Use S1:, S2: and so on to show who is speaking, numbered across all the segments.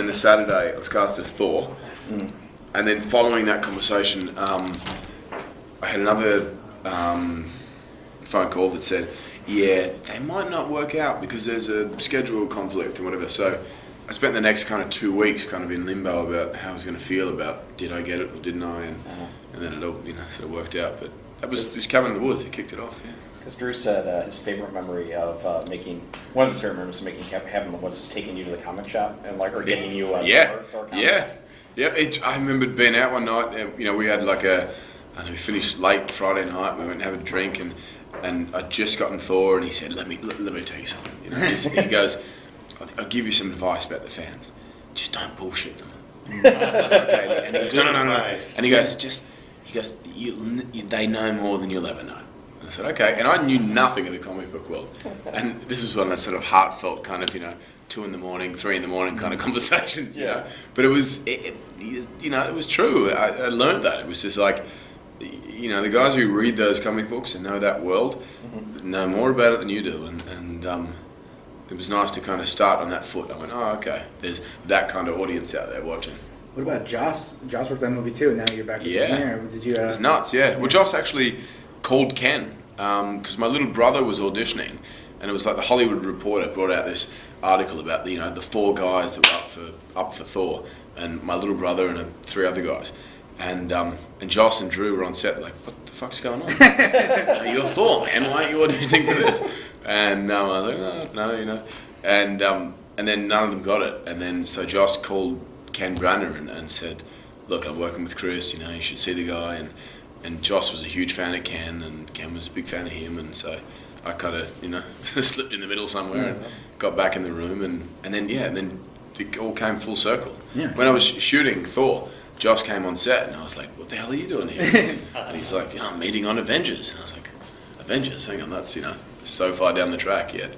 S1: then the Saturday I was cast as Thor. And then following that conversation, I had another phone call that said, yeah, they might not work out because there's a schedule conflict and whatever. So I spent the next kind of 2 weeks kind of in limbo about how I was going to feel about did I get it or didn't I, and then it all sort of worked out. But that was Cabin in the Woods. It kicked it off. Yeah.
S2: Because Drew said his favorite memory of one of his favorite memories of making Cabin in the Woods was taking you to the comic shop and or getting you Thor comics. Yeah. I remember being out one night. We had we finished late Friday night. We went and had a drink and I'd just gotten Thor, and he said, "Let me tell you something." He goes, "I'll give you some advice about the fans. Just don't bullshit them." Okay. And he goes, "No." And he goes, "They know more than you'll ever know." And I said, "Okay." And I knew nothing of the comic book world, and this was one of those sort of heartfelt kind of 2 in the morning, 3 in the morning kind of conversations. Yeah.
S1: But it was true. I learned that it was just like. The guys who read those comic books and know that world know more about it than you do, and it was nice to kind of start on that foot. I went, oh, okay, there's that kind of audience out there watching.
S3: What about Joss? Joss worked on that movie too, and now you're back there. Did you?
S1: It's nuts, yeah. Well, Joss actually called Ken because my little brother was auditioning, and it was like the Hollywood Reporter brought out this article about the 4 guys that were up for Thor, and my little brother and 3 other guys. And Joss and Drew were on set like, what the fuck's going on? You're Thor, man. Why aren't you auditioning for this? And I was like, oh, no, And then none of them got it. And then so Joss called Ken Branagh and said, look, I'm working with Chris. You should see the guy. And Joss was a huge fan of Ken, and Ken was a big fan of him. And so I kind of slipped in the middle somewhere and got back in the room. And then it all came full circle. Yeah. When I was shooting Thor, Joss came on set, and I was like, what the hell are you doing here? And he's like, I'm meeting on Avengers. And I was like, Avengers? Hang on, that's, so far down the track yet.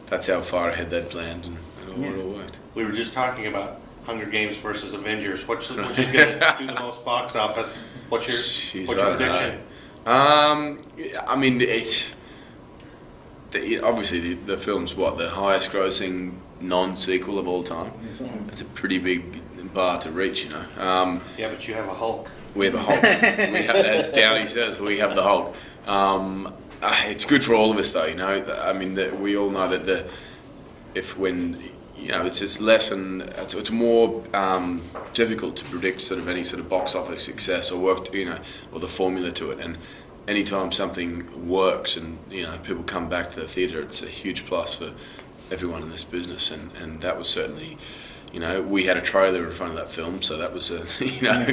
S1: That's how far ahead they'd planned, and it all worked.
S4: We were just talking about Hunger Games versus Avengers. Which is going to do the most box office? What's your prediction?
S1: Obviously the film's the highest grossing non-sequel of all time. It's a pretty big bar to reach,
S4: Yeah, but you have a Hulk.
S1: We have a Hulk. As Downey says, we have the Hulk. It's good for all of us, though. We all know that it's less and it's more difficult to predict sort of any sort of box office success or work, or the formula to it. And anytime something works and people come back to the theatre, it's a huge plus for everyone in this business. And that was certainly. We had a trailer in front of that film, so that was a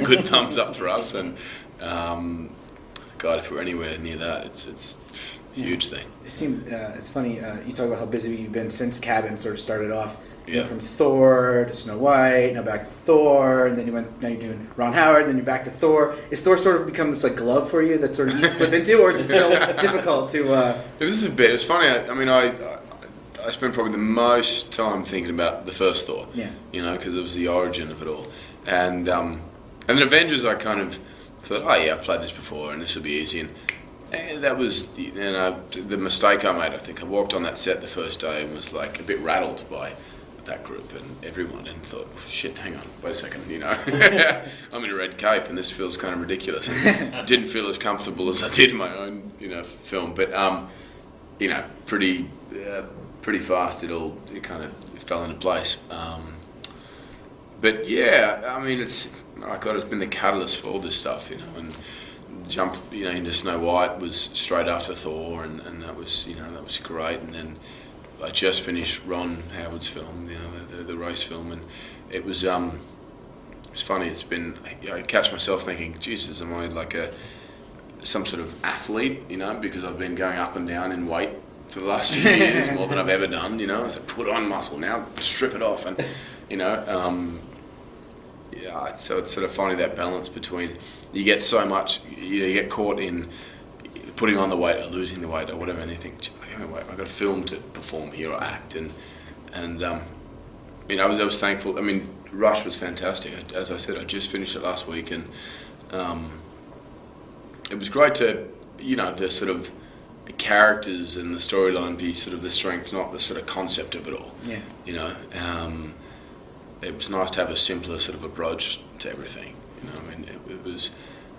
S1: good thumbs up for us. And God, if we're anywhere near that, it's a huge thing.
S3: It's funny. You talk about how busy you've been since Cabin sort of started off. You went from Thor to Snow White, now back to Thor, and then now you're doing Ron Howard, then you're back to Thor. Is Thor sort of become this glove for you that sort of you slip into, or is it still difficult to?
S1: It is a bit. It's funny. I spent probably the most time thinking about the first Thor, because it was the origin of it all. And then Avengers, I kind of thought, oh yeah, I've played this before and this will be easy. And that was the mistake I made. I think I walked on that set the first day and was like a bit rattled by that group and everyone, and thought, oh, shit, hang on, wait a second, I'm in a red cape and this feels kind of ridiculous. And didn't feel as comfortable as I did in my own, film, but pretty fast it kind of fell into place. But yeah, it's been the catalyst for all this stuff, and jump into Snow White was straight after Thor, and that was great. And then I just finished Ron Howard's film, the race film, and it was it's funny. It's been I catch myself thinking, Jesus, am I like some sort of athlete, because I've been going up and down in weight for the last few years, more than I've ever done, So put on muscle, now strip it off, and so it's sort of finding that balance between you get so much, you get caught in putting on the weight or losing the weight or whatever, and you think, I've got a film to perform here or act, and I was thankful. Rush was fantastic. As I said, I just finished it last week, and it was great to, the sort of the characters and the storyline be sort of the strength, not the sort of concept of it all. Yeah. it was nice to have a simpler sort of approach to everything. You know, I mean, it was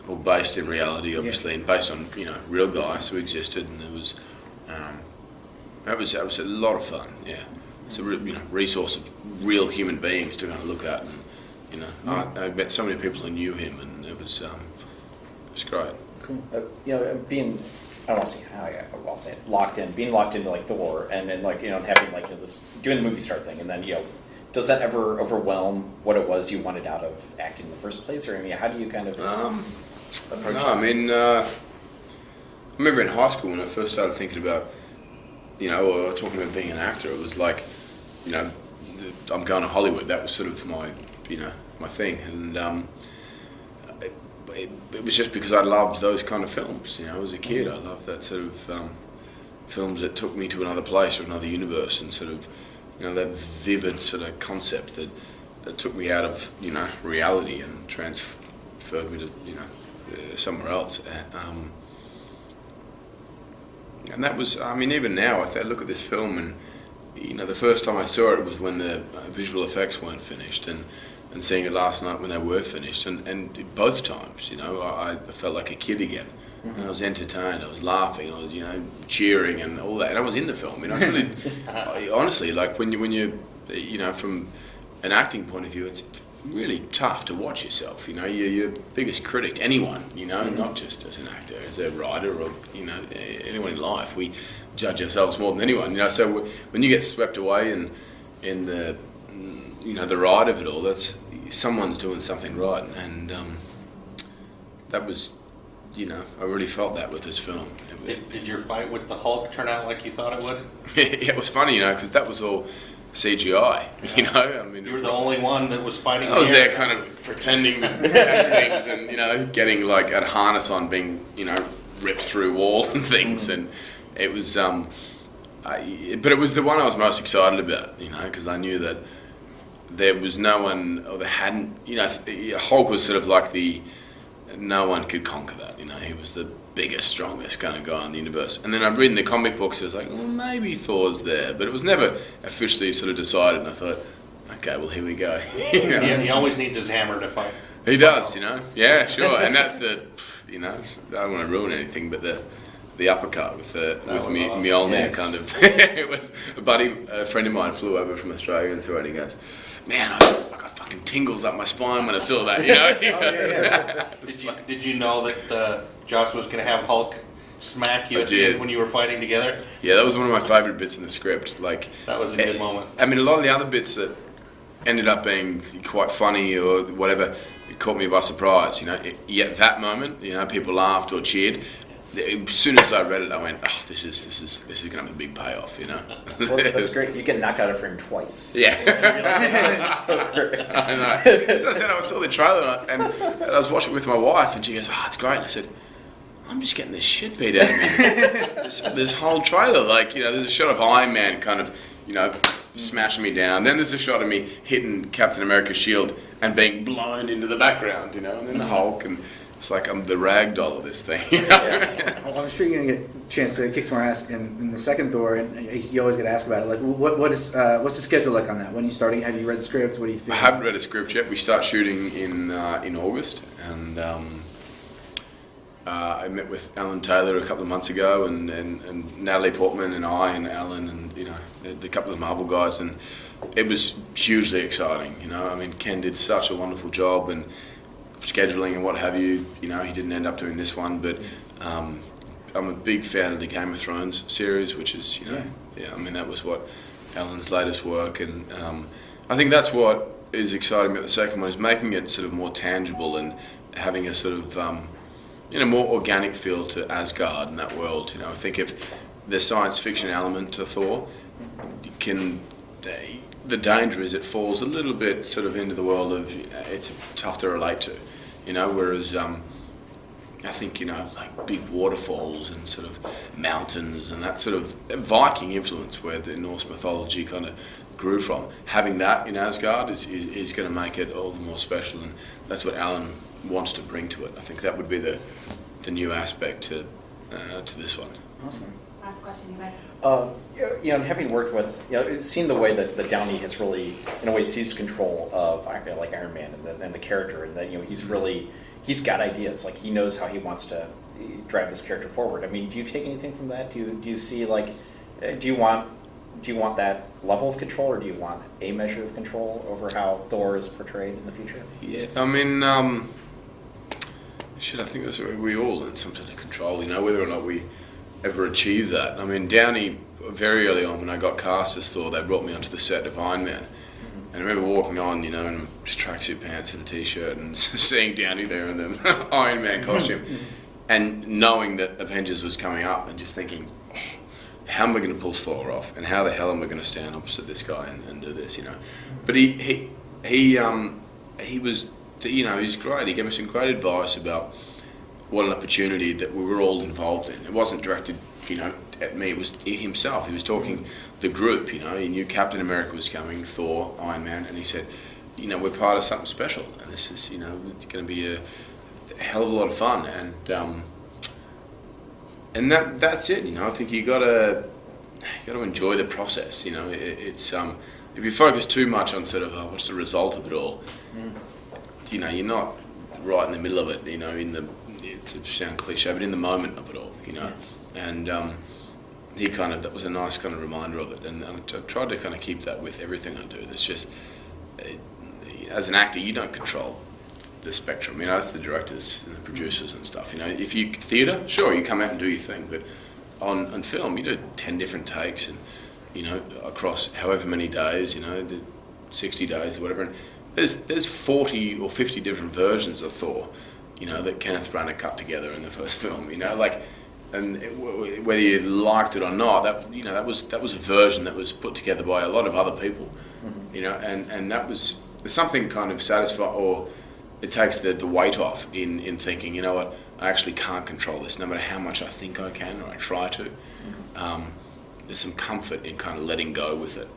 S1: all based in reality, obviously, and based on real guys who existed, and there was that was a lot of fun. Yeah, it's a resource of real human beings to kind of look at, and I met so many people who knew him, and it was great.
S3: Cool.
S2: Being, I don't want to say I'll say it, locked into like Thor, and then having this doing the movie star thing, and then does that ever overwhelm what it was you wanted out of acting in the first place, or how do you kind of approach that?
S1: I mean, I remember in high school when I first started thinking about, or talking about being an actor, it was like, I'm going to Hollywood. That was sort of my, my thing, and it was just because I loved those kind of films. As a kid, I loved that sort of films that took me to another place or another universe, and sort of, that vivid sort of concept that took me out of, reality and transferred me to, somewhere else. And that was, I mean, even now, I look at this film, and the first time I saw it was when the visual effects weren't finished, and seeing it last night when they were finished, and both times, I felt like a kid again. And I was entertained, I was laughing, I was, cheering and all that, and I was in the film. I was really, honestly, like when you, from an acting point of view, it's really tough to watch yourself. Your biggest critic, anyone, not just as an actor, as a writer, or anyone in life. We judge ourselves more than anyone. So when you get swept away in the the ride of it all, that's someone's doing something right, and that was. I really felt that with this film.
S4: Did your fight with the Hulk turn out like you thought it would?
S1: Yeah, it was funny, because that was all CGI. I mean,
S4: you were the only one that was fighting.
S1: I was there, kind of pretending to catch things, and getting like a harness on, being ripped through walls and things, and it was. But it was the one I was most excited about, because I knew that there was no one, or there hadn't. Hulk was sort of like the. No one could conquer that, he was the biggest, strongest kind of guy in the universe. And then I'd read in the comic books, it was like, well, maybe Thor's there, but it was never officially sort of decided, and I thought, okay, well, here we go.
S4: He always needs his hammer to fight.
S1: He does, yeah, sure, and that's the, I don't want to ruin anything, but the uppercut with Mjolnir, yes. Kind of, it was a friend of mine flew over from Australia and saw it, and he goes, man, I got fucking tingles up my spine when I saw that,
S4: Did you know that Joss was going to have Hulk smack you when you were fighting together?
S1: Yeah, that was one of my favourite bits in the script. Like,
S4: that was a good moment.
S1: I mean, a lot of the other bits that ended up being quite funny or whatever, it caught me by surprise, Yet that moment, people laughed or cheered. As soon as I read it, I went, "Oh, this is going to have a big payoff,"
S2: Well, that's great. You get knocked out of frame twice.
S1: Yeah. I know. As I said, I saw the trailer and I was watching it with my wife, and she goes, "Oh, it's great." And I said, "I'm just getting the shit beat out of me." This whole trailer, there's a shot of Iron Man kind of, smashing me down. Then there's a shot of me hitting Captain America's shield and being blown into the background, and then the Hulk and. It's like I'm the rag doll of this thing.
S3: Well, I'm sure you're gonna get a chance to kick some more ass in the second Thor, and you always get asked about it. Like, what's the schedule like on that? When are you starting? Have you read the script? What do you think?
S1: I haven't read a script yet. We start shooting in August, and I met with Alan Taylor a couple of months ago, and Natalie Portman and I and Alan and the couple of Marvel guys, and it was hugely exciting. I mean, Ken did such a wonderful job, and scheduling and what have you. He didn't end up doing this one, but I'm a big fan of the Game of Thrones series, which is, I mean, that was what Alan's latest work, and I think that's what is exciting about the second one, is making it sort of more tangible and having a sort of, more organic feel to Asgard and that world. I think if the science fiction element to Thor the danger is it falls a little bit sort of into the world of it's tough to relate to, whereas I think, like big waterfalls and sort of mountains and that sort of Viking influence where the Norse mythology kind of grew from, having that in Asgard is going to make it all the more special, and that's what Alan wants to bring to it. I think that would be the new aspect to this one.
S3: Awesome.
S5: Last question, you guys.
S2: Having worked with, seeing the way that Downey has really, in a way, seized control of like Iron Man and the character, and that he's got ideas, like he knows how he wants to drive this character forward. I mean, do you take anything from that? Do you see like, do you want that level of control, or do you want a measure of control over how Thor is portrayed in the future?
S1: Yeah, I mean, I think that's what we all need some sort of control. Whether or not we ever achieve that. I mean, Downey, very early on when I got cast as Thor, they brought me onto the set of Iron Man. And I remember walking on, in just tracksuit pants and a t-shirt and seeing Downey there in the Iron Man costume. And knowing that Avengers was coming up and just thinking, how am I going to pull Thor off? And how the hell am I going to stand opposite this guy and do this, But he was, he's great. He gave me some great advice about what an opportunity that we were all involved in. It wasn't directed, at me. It was himself. He was talking the group. He knew Captain America was coming, Thor, Iron Man, and he said, we're part of something special, and this is, it's going to be a hell of a lot of fun, and that's it. I think you got to enjoy the process. It's if you focus too much on sort of what's the result of it all, you're not right in the middle of it. To sound cliche, but in the moment of it all, and that was a nice kind of reminder of it, and I tried to kind of keep that with everything I do. That's just, as an actor, you don't control the spectrum. It's the directors and the producers and stuff. If you theatre, sure, you come out and do your thing, but on film, you do 10 different takes, and across however many days, the 60 days or whatever. And there's 40 or 50 different versions of Thor. That Kenneth Branagh cut together in the first film, and whether you liked it or not, that was a version that was put together by a lot of other people, and that was something kind of satisfying, or it takes the weight off in thinking, I actually can't control this, no matter how much I think I can or I try to. There's some comfort in kind of letting go with it.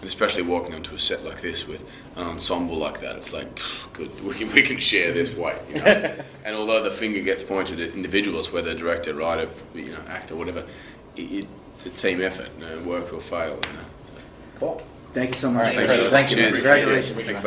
S1: And especially walking onto a set like this with an ensemble like that, it's like, good, we can share this weight, And although the finger gets pointed at individuals, whether director, writer, actor, whatever, it's a team effort, work or fail,
S2: Cool.
S3: Thank you so much.
S2: Right. Thank you.
S3: Congratulations.
S1: Thanks,